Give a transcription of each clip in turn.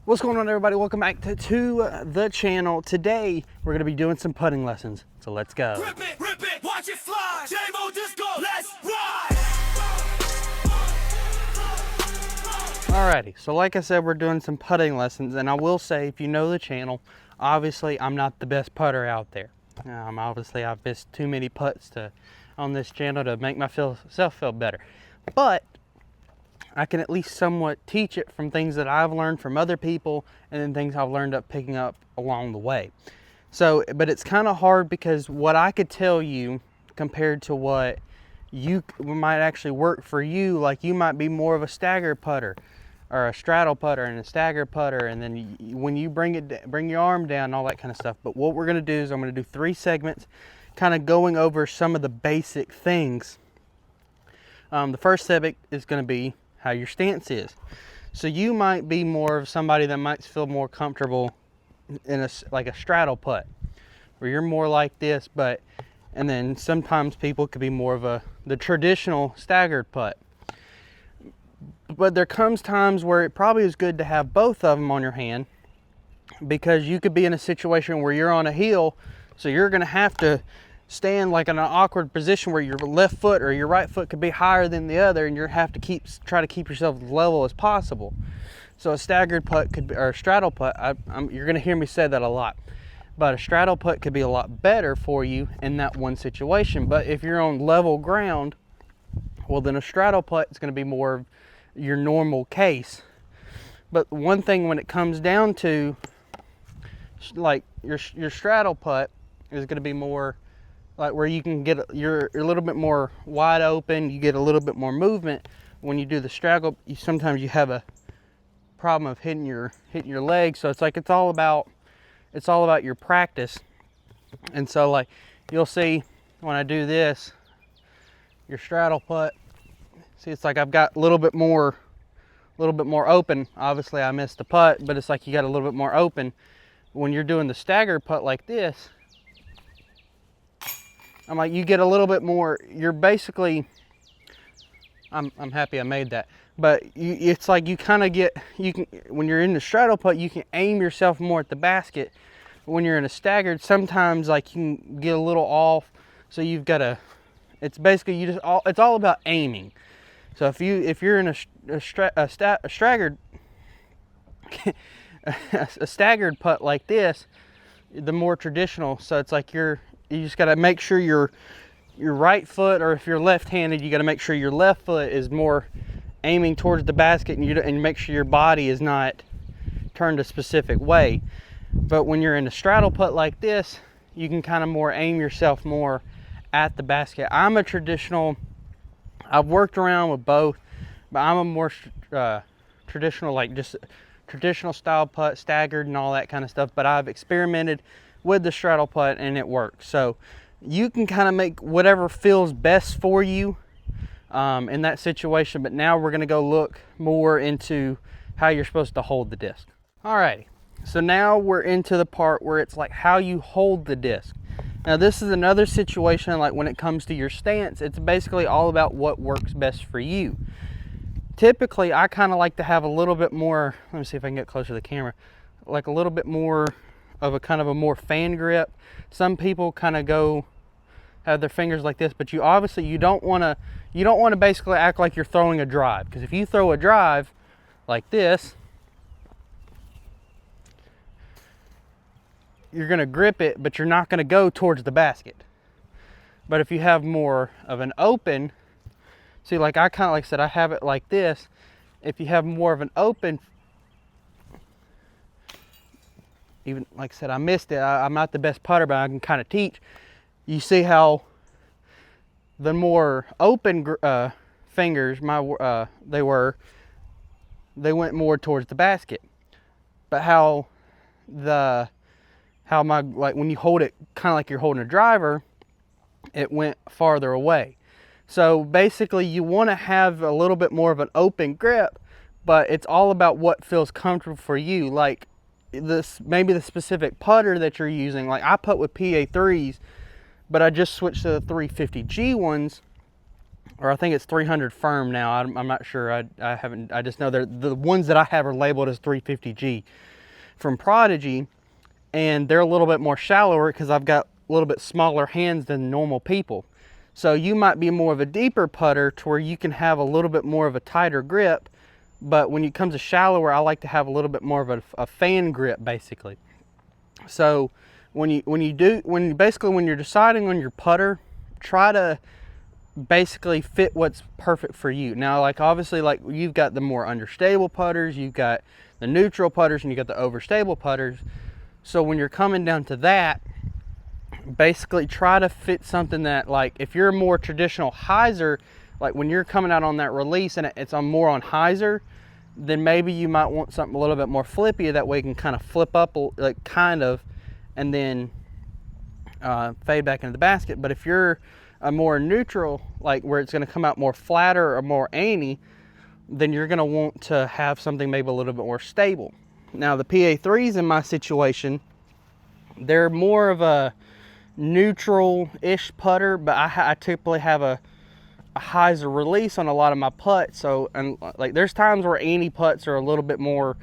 What's going on, everybody? Welcome back to the channel. Today we're going to be doing some putting lessons, so let's go. Rip it, watch it fly. J-Mo Disco, let's ride. Alrighty, so like I said, we're doing some putting lessons, and I will say, if you know the channel, obviously I'm not the best putter out there. Obviously I've missed too many putts on this channel to make myself feel better, but I can at least somewhat teach it from things that I've learned from other people and then things I've learned up picking up along the way. So, but it's kind of hard because what I could tell you compared to what you might actually work for you, like you might be more of a stagger putter or a straddle putter and a stagger putter, and then when you bring your arm down and all that kind of stuff. But what we're going to do is I'm going to do 3 segments kind of going over some of the basic things. The first segment is going to be how your stance is. So you might be more of somebody that might feel more comfortable in like a straddle putt, where you're more like this, and then sometimes people could be more of the traditional staggered putt. But there comes times where it probably is good to have both of them on your hand, because you could be in a situation where you're on a hill, so you're going to have to stand like in an awkward position where your left foot or your right foot could be higher than the other, and you have to try to keep yourself as level as possible. So a staggered putt could be, or a straddle putt, you're going to hear me say that a lot, but a straddle putt could be a lot better for you in that one situation. But if you're on level ground, well, then a straddle putt is going to be more of your normal case. But one thing when it comes down to like your straddle putt is going to be more like where you can get you're a little bit more wide open, you get a little bit more movement. When you do the straddle, sometimes you have a problem of hitting your legs. So it's all about your practice. And so like you'll see when I do this, your straddle putt, see, it's like I've got a little bit more open. Obviously I missed the putt, but it's like you got a little bit more open. When you're doing the stagger putt like this, I'm like, you get a little bit more, you're basically, I'm happy I made that, but it's like you kind of get, when you're in the straddle putt, you can aim yourself more at the basket. When you're in a staggered, sometimes like you can get a little off, so you've got to, it's basically, it's all about aiming. So if you're in a staggered, a staggered putt like this, the more traditional, so it's like you just got to make sure your right foot, or if you're left-handed, you got to make sure your left foot is more aiming towards the basket, and make sure your body is not turned a specific way. But when you're in a straddle putt like this, you can kind of more aim yourself more at the basket. I'm a traditional, I've worked around with both, but I'm a more traditional, like just traditional style putt, staggered and all that kind of stuff. But I've experimented with the straddle putt and it works. So you can kind of make whatever feels best for you in that situation. But now we're going to go look more into how you're supposed to hold the disc. Alrighty, so now we're into the part where it's like how you hold the disc. Now this is another situation, like when it comes to your stance, it's basically all about what works best for you. Typically I kind of like to have a little bit more, let me see if I can get closer to the camera, like a little bit more of a kind of a more fan grip. Some people kind of have their fingers like this, but you don't want to basically act like you're throwing a drive, because if you throw a drive like this, you're going to grip it, but you're not going to go towards the basket. But if you have more of an open, see, like I kind of, like I said, I have it like this. If you have more of an open, even like I said, I missed it. I'm not the best putter, but I can kind of teach. You see how the more open fingers they went more towards the basket. But how like when you hold it kind of like you're holding a driver, it went farther away. So basically you want to have a little bit more of an open grip, but it's all about what feels comfortable for you. Like maybe the specific putter that you're using. Like I putt with PA3s, but I just switched to the 350G ones or I think it's 300 firm now. I'm not sure. I haven't. I just know the ones that I have are labeled as 350G from Prodigy, and they're a little bit more shallower because I've got a little bit smaller hands than normal people. So you might be more of a deeper putter to where you can have a little bit more of a tighter grip. But when it comes to shallower, I like to have a little bit more of a fan grip, basically. So when you're deciding on your putter, try to basically fit what's perfect for you. Now, like obviously, like you've got the more understable putters, you've got the neutral putters, and you got the overstable putters. So when you're coming down to that, basically try to fit something that, like if you're a more traditional hyzer, like when you're coming out on that release and it's on more on hyzer, then maybe you might want something a little bit more flippy. That way you can kind of flip up, like kind of, and then fade back into the basket. But if you're a more neutral, like where it's going to come out more flatter or more any, then you're going to want to have something maybe a little bit more stable. Now the PA3s in my situation, they're more of a neutral-ish putter, but I typically have a hyzer release on a lot of my putts. So, and like there's times where any putts are a little bit more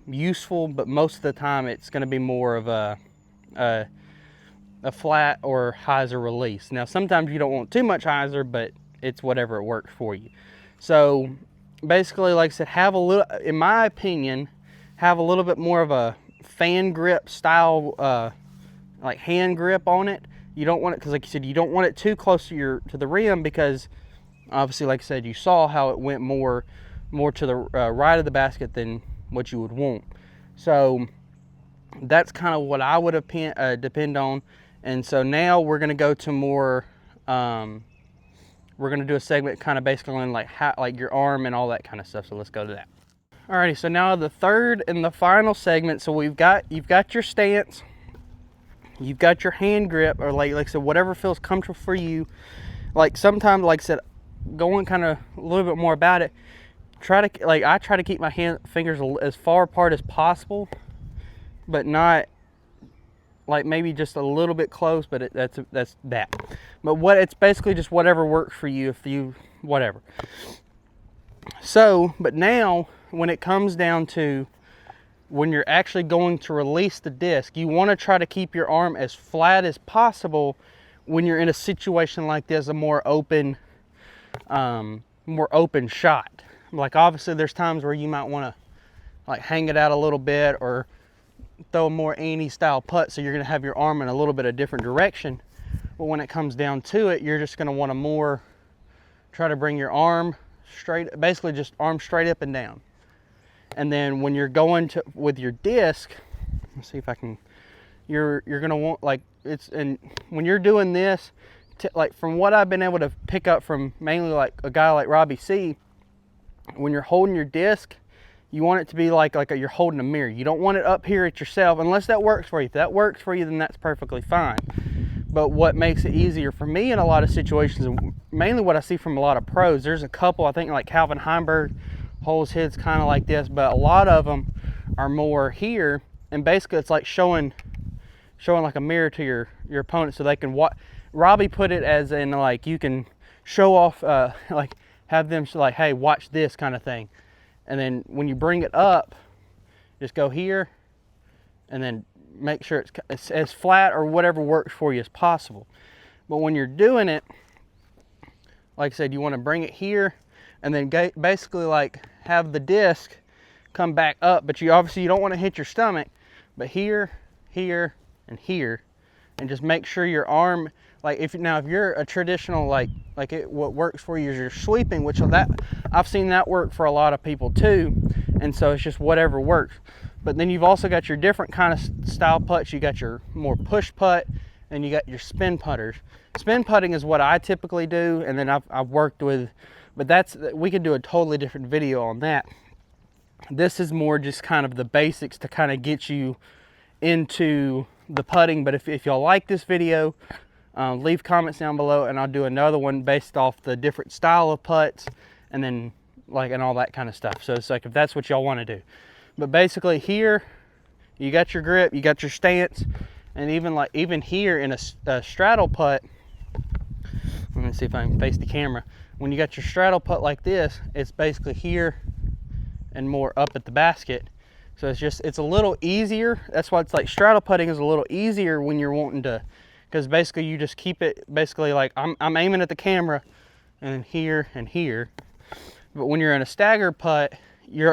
useful, but most of the time it's going to be more of a flat or hyzer release. Now sometimes you don't want too much hyzer, but it's whatever it works for you. So basically, like I said, have a little, in my opinion, have a little bit more of a fan grip style, like hand grip on it. You don't want it, because like you said, you don't want it too close to the rim, because obviously, like I said, you saw how it went more to the right of the basket than what you would want. So that's kind of what I would depend on. And so now we're going to go to more, we're going to do a segment kind of basically on like how, like your arm and all that kind of stuff. So let's go to that. Alrighty, so now the third and the final segment. So you've got your stance, you've got your hand grip, or like I said, whatever feels comfortable for you. Like sometimes, like I said, going kind of a little bit more about it, I try to keep my fingers as far apart as possible, but not like maybe just a little bit close, but that's that. But it's basically just whatever works for you, whatever. So, but now when it comes down to when you're actually going to release the disc, you want to try to keep your arm as flat as possible when you're in a situation like this, a more open shot. Like obviously there's times where you might want to like hang it out a little bit or throw a more Annie style putt, so you're going to have your arm in a little bit of different direction. But when it comes down to it, you're just going to want to try to bring your arm straight, basically just arm straight up and down. And then when you're going with your disc, let's see if I can, you're going to want, like and when you're doing this, like from what I've been able to pick up from mainly like a guy like Robbie C, when you're holding your disc, you want it to be like you're holding a mirror. You don't want it up here at yourself, unless that works for you. If that works for you, then that's perfectly fine. But what makes it easier for me in a lot of situations, and mainly what I see from a lot of pros, there's a couple, I think like Calvin Heimberg holds his kind of like this, but a lot of them are more here, and basically it's like showing like a mirror to your opponent, so they can watch. Robbie put it as in like you can show off, like have them like, hey, watch this kind of thing. And then when you bring it up, just go here and then make sure it's as flat or whatever works for you as possible. But when you're doing it, like I said, you want to bring it here and then basically like have the disc come back up. But you don't want to hit your stomach, but here, here, and here, and just make sure your arm, like if you're a traditional what works for you is your sweeping, which I've seen that work for a lot of people too, and so it's just whatever works. But then you've also got your different kind of style putts. You got your more push putt, and you got your spin putters. Spin putting is what I typically do, and then I've worked with, but we could do a totally different video on that. This is more just kind of the basics to kind of get you into the putting. But if y'all like this video, leave comments down below, and I'll do another one based off the different style of putts, and then and all that kind of stuff. So it's like if that's what y'all want to do. But basically here, you got your grip, you got your stance, and even here in a straddle putt, let me and see if I can face the camera. When you got your straddle putt like this, it's basically here and more up at the basket. So it's a little easier. That's why it's like straddle putting is a little easier when you're wanting to, because basically you just keep it basically like I'm aiming at the camera and here and here. But when you're in a stagger putt, you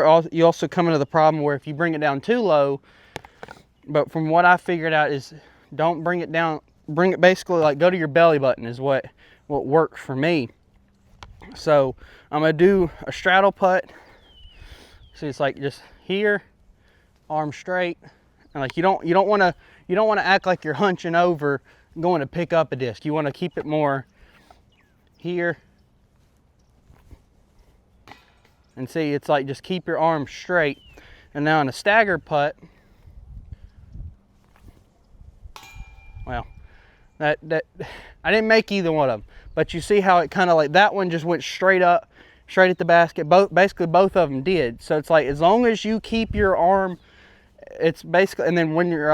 also come into the problem where if you bring it down too low, but from what I figured out is don't bring it down, bring it basically like go to your belly button is what works for me. So I'm gonna do a straddle putt. See, it's like just here, arm straight, and like you don't want to act like you're hunching over going to pick up a disc. You want to keep it more here. And see, it's like just keep your arm straight. And now in a stagger putt, well, that I didn't make either one of them, but you see how it kind of like that one just went straight up, straight at the basket. Basically both of them did. So it's like as long as you keep your arm, it's basically, and then when you're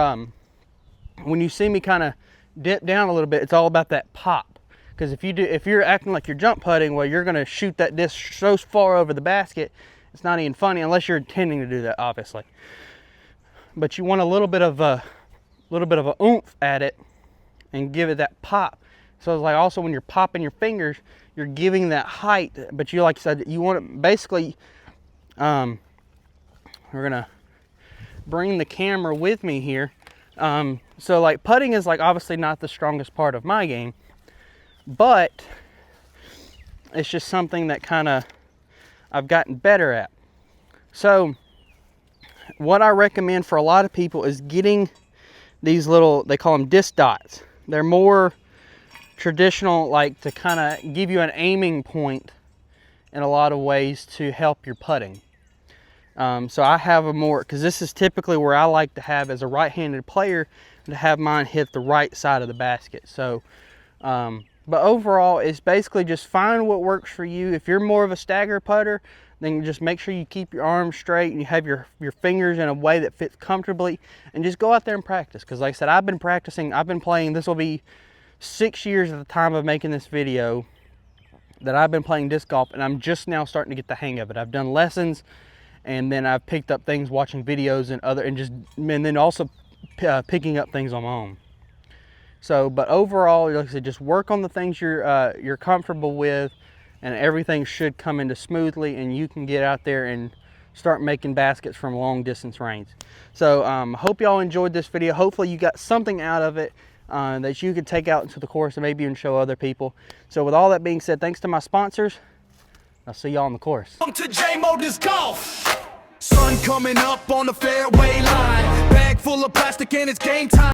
when you see me kind of dip down a little bit, it's all about that pop. Because if you're acting like you're jump putting, well, you're gonna shoot that disc so far over the basket, it's not even funny unless you're intending to do that, obviously. But you want a little bit of a oomph at it and give it that pop. So it's like also when you're popping your fingers, you're giving that height. But you, like I said, you want to basically, we're gonna bring the camera with me here. So like putting is like obviously not the strongest part of my game, but it's just something that kind of I've gotten better at. So what I recommend for a lot of people is getting these little, they call them disc dots. They're more traditional, like to kind of give you an aiming point in a lot of ways to help your putting. So I have a more, because this is typically where I like to have as a right-handed player, to have mine hit the right side of the basket. So but overall, it's basically just find what works for you. If you're more of a stagger putter, then just make sure you keep your arms straight and you have your fingers in a way that fits comfortably, and just go out there and practice. Because like I said, I've been practicing, I've been playing, this will be 6 years at the time of making this video that I've been playing disc golf, and I'm just now starting to get the hang of it. I've done lessons, and then I've picked up things watching videos and then also picking up things on my own. So, but overall, like I said, just work on the things you're comfortable with, and everything should come into smoothly, and you can get out there and start making baskets from long distance range. So, hope y'all enjoyed this video. Hopefully, you got something out of it that you could take out into the course and maybe even show other people. So, with all that being said, thanks to my sponsors. I'll see y'all on the course. Welcome to J-Mo Disc Golf. Sun coming up on the fairway line. Bag full of plastic and it's game time.